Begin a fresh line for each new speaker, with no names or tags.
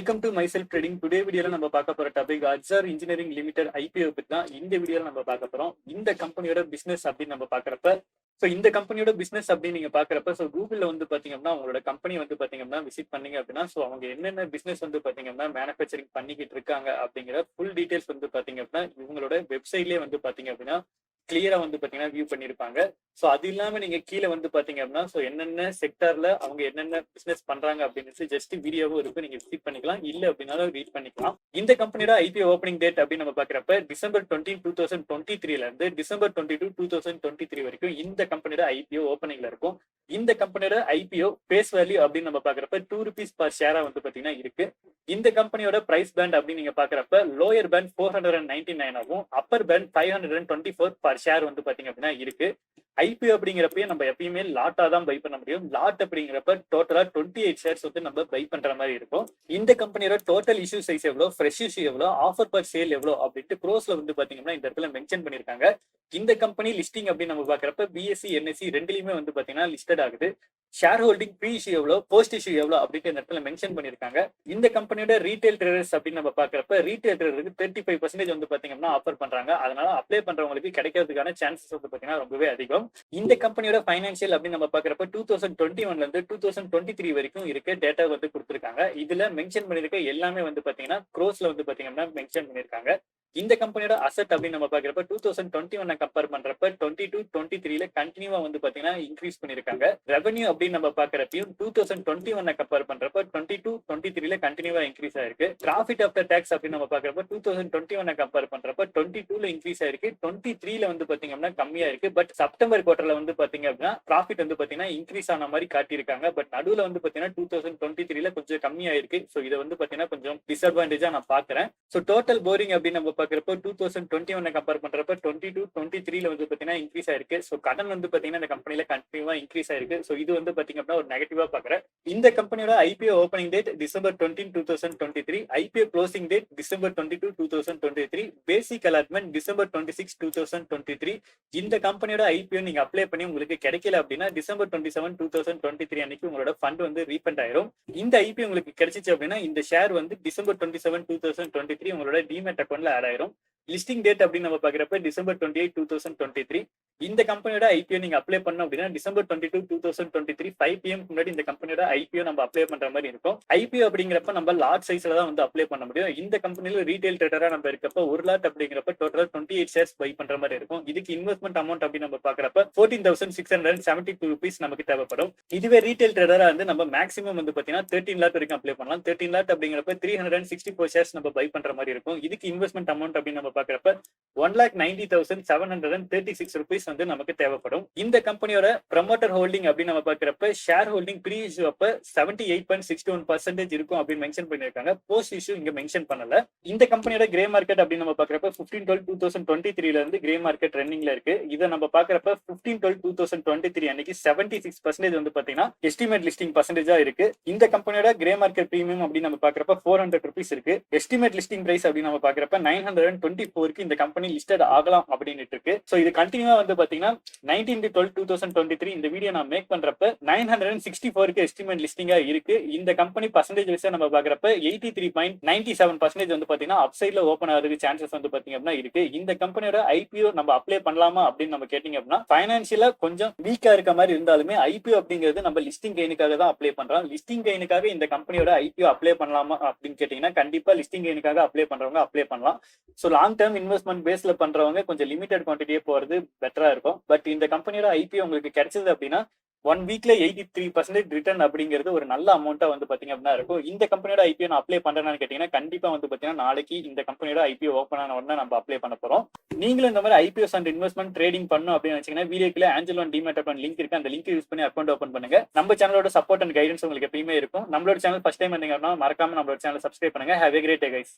Welcome to my self trading. Today வீடியோல நம்ம பார்க்க போற டாபிக் அட்சார் இன்ஜினியரிங் லிமிடெட் ஐபிஓ பத்தி தான் இந்த வீடியோல நம்ம பார்க்க போறோம். இந்த கம்பெனியோட பிசினஸ் அப்படின்னு நம்ம பாக்குறப்ப இந்த கம்பெனியோட பிசினஸ் அப்படின்னு நீங்க பாக்குறப்ப கூகுள்ல வந்து பாத்தீங்கன்னா உங்களோட கம்பெனி வந்து பாத்தீங்கன்னா விசிட் பண்ணீங்க அப்படின்னா அவங்க என்னென்ன பிசினஸ் வந்து பாத்தீங்கன்னா மேனுஃபேக்சரிங் பண்ணிக்கிட்டு இருக்காங்க அப்படிங்கிற ஃபுல் டீடைல்ஸ் வந்து பாத்தீங்க அப்படின்னா இவங்களோட வெப்சைட்லயே வந்து பாத்தீங்க அப்படின்னா கிளியரா வந்து பாத்தீங்கன்னா வியூ பண்ணிருப்பாங்க. அது இல்லாம நீங்க கீழே வந்து பாத்தீங்க அப்படின்னா என்னென்ன செக்டர்ல அவங்க என்னென்ன பிசினஸ் பண்றாங்க அப்படின்னு ஜஸ்ட் வீடியோவும் இருக்கு, நீங்க விசிட் பண்ணிக்கலாம், இல்ல அப்படின்னாலும் ரீட் பண்ணிக்கலாம். இந்த கம்பெனியோட ஐபிஓ ஓப்பனிங் டேட் அப்படின்னு நம்ம பாக்குறப்ப December 20, 2023 இருந்து December 22, 2023 வரைக்கும் இந்த கம்பெனியோட ஐபிஓ ஓப்பனிங்ல இருக்கும். இந்த கம்பெனியோட ஐபிஓ பேஸ் வேல்யூ அப்படின்னு நம்ம பாக்குறப்ப ₹2 பர் ஷேரா வந்து பாத்தீங்கன்னா இருக்கு. இந்த கம்பெனியோட பிரைஸ் பேண்ட் அப்படின்னு நீங்க பாக்குறப்ப லோயர் பேண்ட் 499 ஆகும், அப்பர் பேண்ட் 524 பர் ஷேர் வந்து பாத்தீங்க அப்படின்னா இருக்கு. ஐபிஓ அப்படிங்கிறப்ப நம்ம எப்பயுமே லாட்டா தான் பை பண்ண முடியும். லாட் அப்படிங்கிறப்ப டோட்டலா 28 ஷேர்ஸ் வந்து நம்ம பை பண்ற மாதிரி இருக்கும். இந்த கம்பெனியோட டோட்டல் இஷ்யூ சைஸ் எவ்வளவு, ஃப்ரெஷ் இஷ்யூ எவ்வளவு, ஆஃபர் பர் சேல் எவ்வளவு அப்படின்ட்டு க்ரோஸ்ல வந்து பாத்தீங்கன்னா இந்த இடத்துல மென்ஷன் பண்ணிருக்காங்க. இந்த கம்பெனி லிஸ்டிங் அப்படின்னு நம்ம பாக்குறப்ப பிஎஸ்சி என்எஸ்சி ரெண்டுலயுமே வந்து பாத்தீங்கன்னா லிஸ்டட் ஆகுது. ஷேர் ஹோல்டிங் ப்ரீ இஷ்யூ எவ்வளவு, போஸ்ட் இஷ்யூ எவ்வளவு அப்படின்ற இடத்துல மென்ஷன் பண்ணிருக்காங்க. இந்த கம்பெனியோட ரீட்டைல் ட்ரேடர்ஸ் அப்படின்னு நம்ம பாக்குறப்ப ரீட்டைல் ட்ரேடருக்கு 35% வந்து பாத்தீங்கன்னா ஆஃபர் பண்றாங்க. அதனால அப்ளை பண்றவங்களுக்கு கிடைக்கிறதுக்கான சான்சஸ் வந்து பாத்தீங்கன்னா ரொம்பவே அதிகம். இந்த கம்பெனியோட பைனான்சியல் அப்படின்னு நம்ம பாக்குறப்ப 2021ல இருந்து 2023 வரைக்கும் இருக்க டேட்டா வந்து கொடுத்திருக்காங்க. இதுல மென்ஷன் பண்ணிருக்க எல்லாமே வந்து பாத்தீங்கன்னா க்ரோஸ்ல வந்து பாத்தீங்கன்னா மென்ஷன் பண்ணிருக்காங்க. இந்த கம்பெனியோட அசெட் அப்படின்னு நம்ம பாக்குறப்ப 2021 கம்பேர் பண்றப்ப 22-23ல கண்டினியூவா வந்து பாத்தீங்கன்னா இன்க்ரீஸ் பண்ணிருக்காங்க. ரெவன்யூ அப்படின்னு நம்ம பாக்குறப்பையும் 2021 கம்பேர் பண்றப்ப 22-23ல கண்டினியூவா இன்க்ரீஸ் ஆயிருக்கு. ப்ராஃபிட் ஆஃப்டர் டாக்ஸ் அப்படின்னு நம்ம பாக்குறப்ப 2021 கம்பேர் பண்றப்ப 22ல இன்க்ரீஸ் ஆயிருக்கு, 23ல வந்து பாத்தீங்கன்னா கம்மியா இருக்கு. பட் செப்டம்பர் குவார்டர்ல வந்து பாத்தீங்க அப்படின்னா ப்ராஃபிட் வந்து பாத்தீங்கன்னா இன்க்ரீஸ் ஆன மாதிரி காட்டியிருக்காங்க. பட் நடுவுல வந்து பாத்தீங்கன்னா 2023ல கொஞ்சம் கம்மியா இருக்கு. இது வந்து பாத்தீங்கன்னா கொஞ்சம் டிஸ்அட்வான்டேஜா நான் பாக்குறேன். டோட்டல் போரிங் அப்படின்னு நம்ம பாக்குறப்ப 2021 கம்பேர் பண்றப்ப 22-23ல வந்து பாத்தீங்கன்னா இன்க்ரீஸ் ஆயிருக்கு. கடன் வந்து பாத்தீங்கன்னா இந்த கம்பெனில கண்டினியூவா இன்க்ரீஸ் ஆயிருக்கு. இது வந்து பாத்தீங்க அப்படின்னா ஒரு நெகட்டிவா பாக்குறேன். இந்த கம்பெனியோட IPO opening date December 20, 2023, IPO closing date December 22, 2023, பேசிக் அலாட்மெண்ட் December 26, 2023. இந்த கம்பெனியோட ஐபிஓ நீங்க அப்ளை பண்ணி உங்களுக்கு கிடைக்கல அப்படின்னா December 27, 2023 அன்னைக்கு உங்களோட ஃபண்ட் வந்து ரீஃபண்ட் ஆயிரும். இந்த ஐபிஓ உங்களுக்கு கிடைச்சிச்சு அப்படின்னா இந்த ஷேர் வந்து December 27, 2023 உங்களோட டிமேட் அக்கௌண்ட்ல ஆட் ஆயிரும். லிஸ்டிங் டேட் அப்படின்னு நம்ம பாக்குறப்ப December 28, 2023. இந்த கம்பெனியோட ஐபிஓ நீங்க அப்ளை பண்ணோம் அப்படின்னா December 22, 2023 5 PM முன்னாடி இந்த கம்பெனியோட ஐபிஓ நம்ம அப்ளை பண்ற மாதிரி இருக்கும். ஐபிஓ அப்படிங்கிறப்ப நம்ம லாட் சைஸ்ல தான் வந்து அப்ளை பண்ண முடியும். இந்த கம்பெனில ரீட்டைல் ட்ரேடரா நம்ம இருக்கப்ப ஒரு லாட் அப்படிங்கிறப்ப டோட்டலா 28 ஷேர்ஸ் பை பண்ற மாதிரி இருக்கும். இதுக்கு இன்வெஸ்ட்மெண்ட் அமௌண்ட் அப்படின்னு நம்ம பாக்குறப்ப ₹14,672 நமக்கு தேவைப்படும். இதுவே ரீட்டைல் ட்ரேடரா வந்து நம்ம மேக்ஸிமம் வந்து பாத்தீங்கன்னா 13 லாட் வரைக்கும் அப்ளை பண்ணலாம். 13 லாட் அப்படிங்கிறப்ப 364 ஷேர்ஸ் நம்ம பை பண்ற மாதிரி இருக்கும். இதுக்கு இன்வெஸ்ட்மெண்ட் அமௌண்ட் அப்படின்னு நம்ம பாக்குறப்ப ₹1,90,736 வந்து நமக்கு தேவைப்படும். இந்த கம்பெனியோட ப்ரமோட்டர் ஹோல்டிங் அப்படின்னு நம்ம பாக்குறப்ப ஷேர் ஹோல்டிங் ப்ரீ இஷ்யூ அப்ப 78.61% இருக்கும் அப்படின்னு மென்ஷன் பண்ணிருக்காங்க. போஸ்ட் இஷ்யூ இங்க மென்ஷன் பண்ணல. இந்த கம்பெனியோட கிரே மார்க்கெட் அப்படின்னு நம்ம பாக்குறப்ப 15/12/2023ல இருந்து கிரே மார்க்கெட் ரன்னிங்ல இருக்கு. இதை நம்ம பாக்குறப்ப 15/12/2023 அன்னைக்கு 76% வந்து பாத்தீங்கன்னா எஸ்டிமேட் லிஸ்டிங் பர்சன்டேஜா இருக்கு. இந்த கம்பெனியோட கிரே மார்க்கெட் பிரீமியம் அப்படின்னு நம்ம பாக்குறப்ப ₹400 இருக்கு. எஸ்டிமேட் லிஸ்டிங் பிரைஸ் அப்படின்னு நம்ம பாக்குறப்ப 924 இந்த கம்பெனி லிஸ்டட் ஆகலாம் அப்படின்னு இருக்கு. இது கண்டினியூவா வந்து பாத்தீங்கன்னா 19/12/2023 இந்த வீடியோ நான் மேக் பண்றப்ப 964 எஸ்டிமேட் லிஸ்டிங்கா இருக்கு. இந்த கம்பெனி பர்சன்டேஜ் வைஸா நம்ம பாக்குறப்ப 83.97% வந்து பாத்தீங்கன்னா அப்சைட்ல ஓபன் ஆகிறதுக்கு சான்சஸ் வந்து பாத்தீங்க அப்படின்னா இருக்கு. இந்த கம்பெனியோட ஐபிஓ நம்ம அப்ளை பண்ணலாமா அப்படின்னு நம்ம கேட்டீங்க அப்படின்னா பைனான்சியலா கொஞ்சம் வீக்கா இருக்க மாதிரி இருந்தாலுமே ஐபிஓ அப்படிங்கிறது நம்ம லிஸ்டிங் கெயினுக்காக தான் அப்ளை பண்றோம். லிஸ்டிங் கெயினுக்காக இந்த கம்பெனியோட ஐபிஓ அப்ளை பண்ணலாமா அப்படின்னு கேட்டீங்கன்னா கண்டிப்பா லிஸ்டிங் கெயினுக்காக அப்ளை பண்றவங்க அப்ளை பண்ணலாம். லாங் டேர்ம் இன்வெஸ்ட்மெண்ட் பேஸ்ல பண்றவங்க கொஞ்சம் லிமிடெட் குவான்டிட்டியே போறது பெட்டரா இருக்கும். பட் இந்த கம்பெனியோட ஐபிஓ உங்களுக்கு கிடைச்சது அப்படின்னா 1 வீக்ல 83% ரிட்டர்ன் அப்படிங்கிறது ஒரு நல்ல அமௌண்ட்டா வந்து பாத்தீங்க அப்படின்னா இருக்கும். இந்த கம்பெனியோட ஐபிஓ நான் அப்ளை பண்றேன்னு கேட்டீங்கன்னா கண்டிப்பா வந்து பாத்தீங்கன்னா நாளைக்கு இந்த கம்பெனியோட ஐபிஓ ஓப்பன் ஆன உடனே நம்ம அப்ளை பண்ண போறோம். நீங்களும் இந்த மாதிரி ஐபிஓஸ் அண்ட் இன்வெஸ்ட்மெண்ட் ட்ரேடிங் பண்ணணும் அப்படின்னு நினைச்சீங்கன்னா வீடியோக்குள்ள Aanchal one demat account link இருக்கு. அந்த லிங்க் யூஸ் பண்ணி அக்கௌண்ட் ஓப்பன் பண்ணுங்க. நம்ம சேனலோட சப்போர்ட் அண்ட் கைடன்ஸ் உங்களுக்கு எப்பயுமே இருக்கும். நம்மளோட சேனல் ஃபர்ஸ்ட் டைம் வந்தீங்கன்னா மறக்காம நம்மளோட சேனல் சப்ஸ்கிரைப் பண்ணுங்க. Have a great day guys.